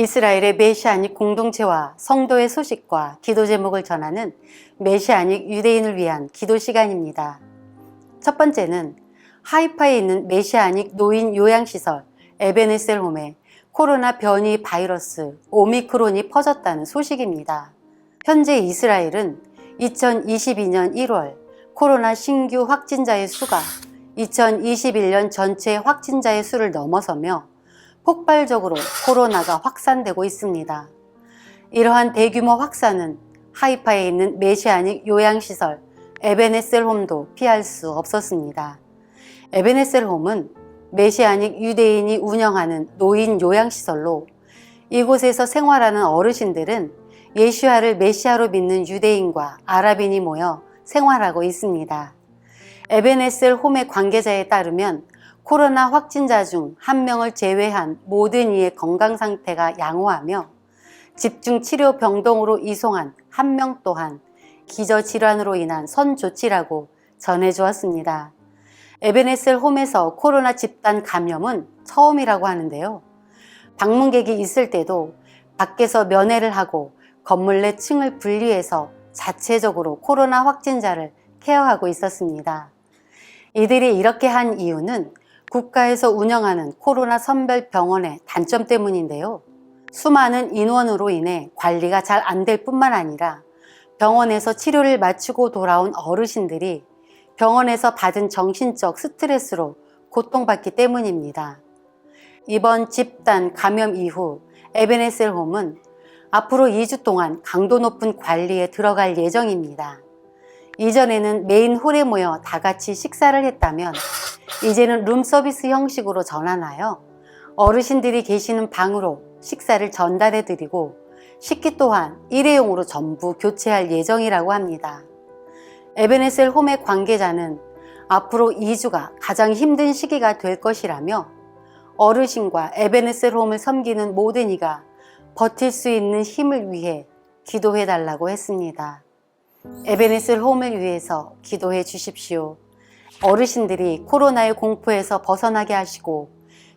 이스라엘의 메시아닉 공동체와 성도의 소식과 기도 제목을 전하는 메시아닉 유대인을 위한 기도 시간입니다. 첫 번째는 하이파에 있는 메시아닉 노인 요양시설 에베네셀 홈에 코로나 변이 바이러스 오미크론이 퍼졌다는 소식입니다. 현재 이스라엘은 2022년 1월 코로나 신규 확진자의 수가 2021년 전체 확진자의 수를 넘어서며 폭발적으로 코로나가 확산되고 있습니다. 이러한 대규모 확산은 하이파에 있는 메시아닉 요양시설 에베네셀 홈도 피할 수 없었습니다. 에베네셀 홈은 메시아닉 유대인이 운영하는 노인 요양시설로 이곳에서 생활하는 어르신들은 예슈아를 메시아로 믿는 유대인과 아랍인이 모여 생활하고 있습니다. 에베네셀 홈의 관계자에 따르면 코로나 확진자 중 한 명을 제외한 모든 이의 건강 상태가 양호하며 집중치료 병동으로 이송한 한 명 또한 기저질환으로 인한 선조치라고 전해주었습니다. 에베네셀 홈에서 코로나 집단 감염은 처음이라고 하는데요. 방문객이 있을 때도 밖에서 면회를 하고 건물 내 층을 분리해서 자체적으로 코로나 확진자를 케어하고 있었습니다. 이들이 이렇게 한 이유는 국가에서 운영하는 코로나 선별 병원의 단점 때문인데요. 수많은 인원으로 인해 관리가 잘 안 될 뿐만 아니라 병원에서 치료를 마치고 돌아온 어르신들이 병원에서 받은 정신적 스트레스로 고통받기 때문입니다. 이번 집단 감염 이후 에베네셀 홈은 앞으로 2주 동안 강도 높은 관리에 들어갈 예정입니다. 이전에는 메인 홀에 모여 다 같이 식사를 했다면 이제는 룸서비스 형식으로 전환하여 어르신들이 계시는 방으로 식사를 전달해 드리고 식기 또한 일회용으로 전부 교체할 예정이라고 합니다. 에베네셀 홈의 관계자는 앞으로 2주가 가장 힘든 시기가 될 것이라며 어르신과 에베네셀 홈을 섬기는 모든 이가 버틸 수 있는 힘을 위해 기도해 달라고 했습니다. 에베네셀 홈을 위해서 기도해 주십시오. 어르신들이 코로나의 공포에서 벗어나게 하시고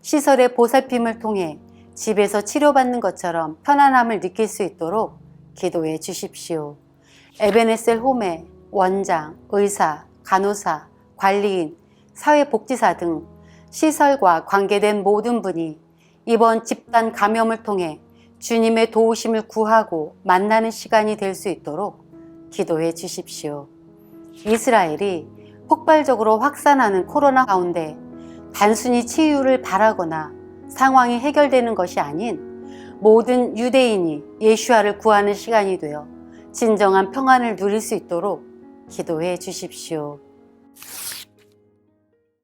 시설의 보살핌을 통해 집에서 치료받는 것처럼 편안함을 느낄 수 있도록 기도해 주십시오. 에베네셀 홈의 원장, 의사, 간호사, 관리인, 사회복지사 등 시설과 관계된 모든 분이 이번 집단 감염을 통해 주님의 도우심을 구하고 만나는 시간이 될 수 있도록 기도해 주십시오. 이스라엘이 폭발적으로 확산하는 코로나 가운데 단순히 치유를 바라거나 상황이 해결되는 것이 아닌 모든 유대인이 예슈아를 구하는 시간이 되어 진정한 평안을 누릴 수 있도록 기도해 주십시오.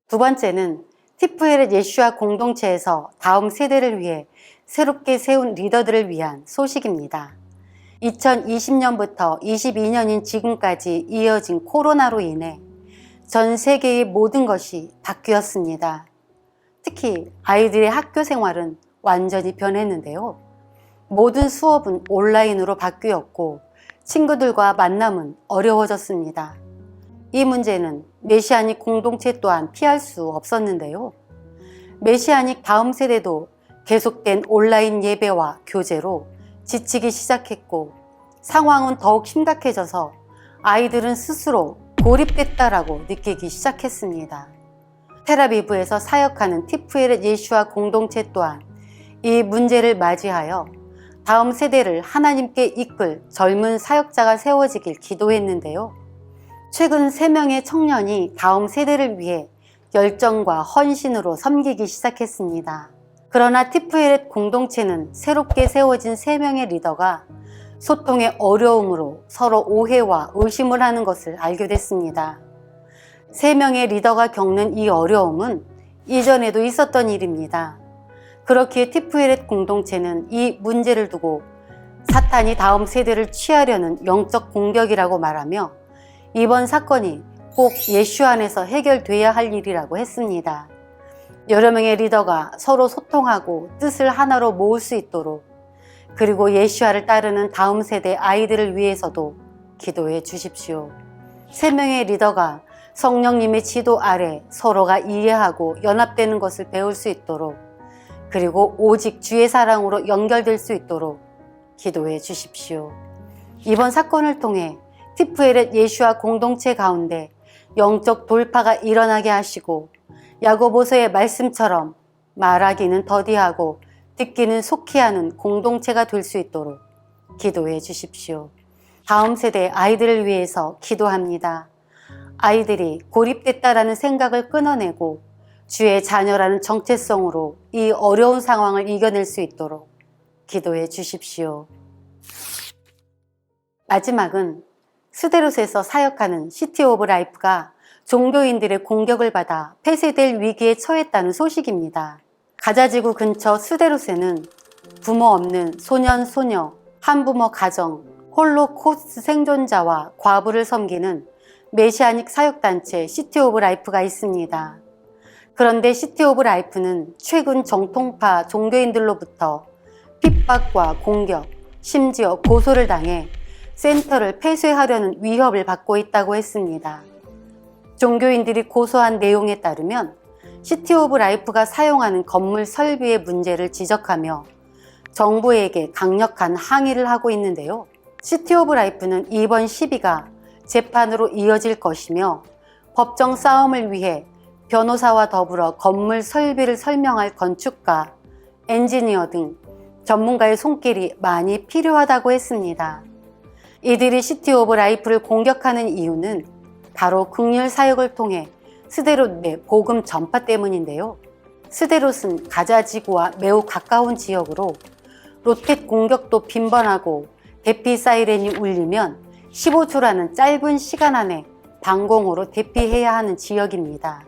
두 번째는 티프헤렛 예슈아 공동체에서 다음 세대를 위해 새롭게 세운 리더들을 위한 소식입니다. 2020년부터 22년인 지금까지 이어진 코로나로 인해 전 세계의 모든 것이 바뀌었습니다. 특히 아이들의 학교 생활은 완전히 변했는데요. 모든 수업은 온라인으로 바뀌었고 친구들과 만남은 어려워졌습니다. 이 문제는 메시아닉 공동체 또한 피할 수 없었는데요. 메시아닉 다음 세대도 계속된 온라인 예배와 교제로 지치기 시작했고 상황은 더욱 심각해져서 아이들은 스스로 고립됐다라고 느끼기 시작했습니다. 텔아비브에서 사역하는 티프헤렛 예슈아 공동체 또한 이 문제를 맞이하여 다음 세대를 하나님께 이끌 젊은 사역자가 세워지길 기도했는데요. 최근 3명의 청년이 다음 세대를 위해 열정과 헌신으로 섬기기 시작했습니다. 그러나 티프헤렛 공동체는 새롭게 세워진 3명의 리더가 소통의 어려움으로 서로 오해와 의심을 하는 것을 알게 됐습니다. 3명의 리더가 겪는 이 어려움은 이전에도 있었던 일입니다. 그렇기에 티프헤렛 공동체는 이 문제를 두고 사탄이 다음 세대를 취하려는 영적 공격이라고 말하며 이번 사건이 꼭 예슈 안에서 해결돼야 할 일이라고 했습니다. 여러 명의 리더가 서로 소통하고 뜻을 하나로 모을 수 있도록 그리고 예슈아를 따르는 다음 세대 아이들을 위해서도 기도해 주십시오. 3명의 리더가 성령님의 지도 아래 서로가 이해하고 연합되는 것을 배울 수 있도록 그리고 오직 주의 사랑으로 연결될 수 있도록 기도해 주십시오. 이번 사건을 통해 티프에렛 예슈아 공동체 가운데 영적 돌파가 일어나게 하시고 야고보서의 말씀처럼 말하기는 더디하고 듣기는 속히 하는 공동체가 될 수 있도록 기도해 주십시오. 다음 세대 아이들을 위해서 기도합니다. 아이들이 고립됐다라는 생각을 끊어내고 주의 자녀라는 정체성으로 이 어려운 상황을 이겨낼 수 있도록 기도해 주십시오. 마지막은 스데롯에서 사역하는 시티 오브 라이프가 종교인들의 공격을 받아 폐쇄될 위기에 처했다는 소식입니다. 가자지구 근처 스데롯에는 부모 없는 소년, 소녀, 한부모 가정, 홀로코스트 생존자와 과부를 섬기는 메시아닉 사역단체 시티 오브 라이프가 있습니다. 그런데 시티 오브 라이프는 최근 정통파 종교인들로부터 핍박과 공격, 심지어 고소를 당해 센터를 폐쇄하려는 위협을 받고 있다고 했습니다. 종교인들이 고소한 내용에 따르면 시티 오브 라이프가 사용하는 건물 설비의 문제를 지적하며 정부에게 강력한 항의를 하고 있는데요. 시티 오브 라이프는 이번 시비가 재판으로 이어질 것이며 법정 싸움을 위해 변호사와 더불어 건물 설비를 설명할 건축가, 엔지니어 등 전문가의 손길이 많이 필요하다고 했습니다. 이들이 시티 오브 라이프를 공격하는 이유는 바로 긍휼 사역을 통해 스데롯 내 복음 전파 때문인데요. 스데롯은 가자 지구와 매우 가까운 지역으로 로켓 공격도 빈번하고 대피 사이렌이 울리면 15초라는 짧은 시간 안에 방공호로 대피해야 하는 지역입니다.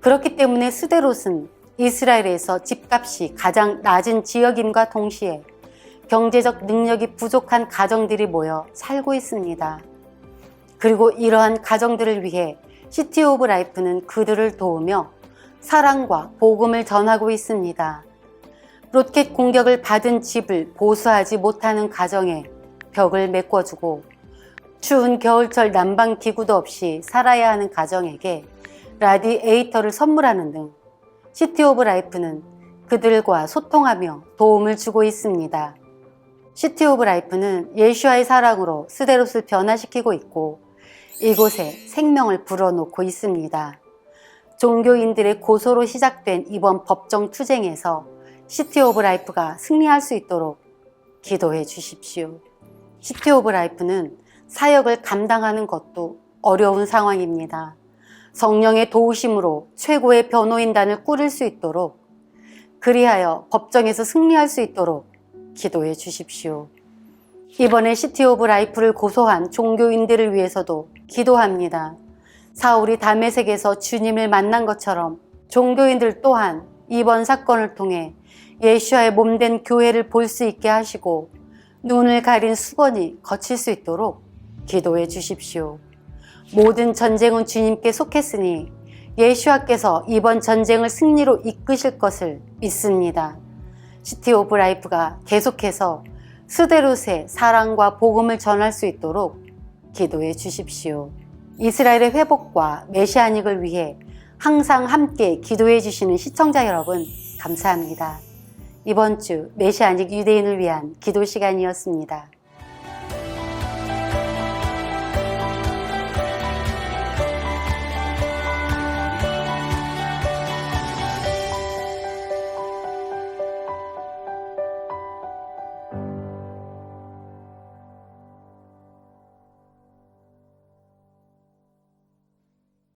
그렇기 때문에 스데롯은 이스라엘에서 집값이 가장 낮은 지역임과 동시에 경제적 능력이 부족한 가정들이 모여 살고 있습니다. 그리고 이러한 가정들을 위해 시티 오브 라이프는 그들을 도우며 사랑과 복음을 전하고 있습니다. 로켓 공격을 받은 집을 보수하지 못하는 가정에 벽을 메꿔주고 추운 겨울철 난방 기구도 없이 살아야 하는 가정에게 라디에이터를 선물하는 등 시티 오브 라이프는 그들과 소통하며 도움을 주고 있습니다. 시티 오브 라이프는 예수와의 사랑으로 스데롯을 변화시키고 있고 이곳에 생명을 불어넣고 있습니다. 종교인들의 고소로 시작된 이번 법정 투쟁에서 시티 오브 라이프가 승리할 수 있도록 기도해 주십시오. 시티 오브 라이프는 사역을 감당하는 것도 어려운 상황입니다. 성령의 도우심으로 최고의 변호인단을 꾸릴 수 있도록 그리하여 법정에서 승리할 수 있도록 기도해 주십시오. 이번에 시티 오브 라이프를 고소한 종교인들을 위해서도 기도합니다. 사울이 다메섹에서 주님을 만난 것처럼 종교인들 또한 이번 사건을 통해 예수와의 몸된 교회를 볼 수 있게 하시고 눈을 가린 수건이 거칠 수 있도록 기도해 주십시오. 모든 전쟁은 주님께 속했으니 예수와께서 이번 전쟁을 승리로 이끄실 것을 믿습니다. 시티 오브 라이프가 계속해서 스데롯의 사랑과 복음을 전할 수 있도록 기도해 주십시오. 이스라엘의 회복과 메시아닉을 위해 항상 함께 기도해 주시는 시청자 여러분 감사합니다. 이번 주 메시아닉 유대인을 위한 기도 시간이었습니다.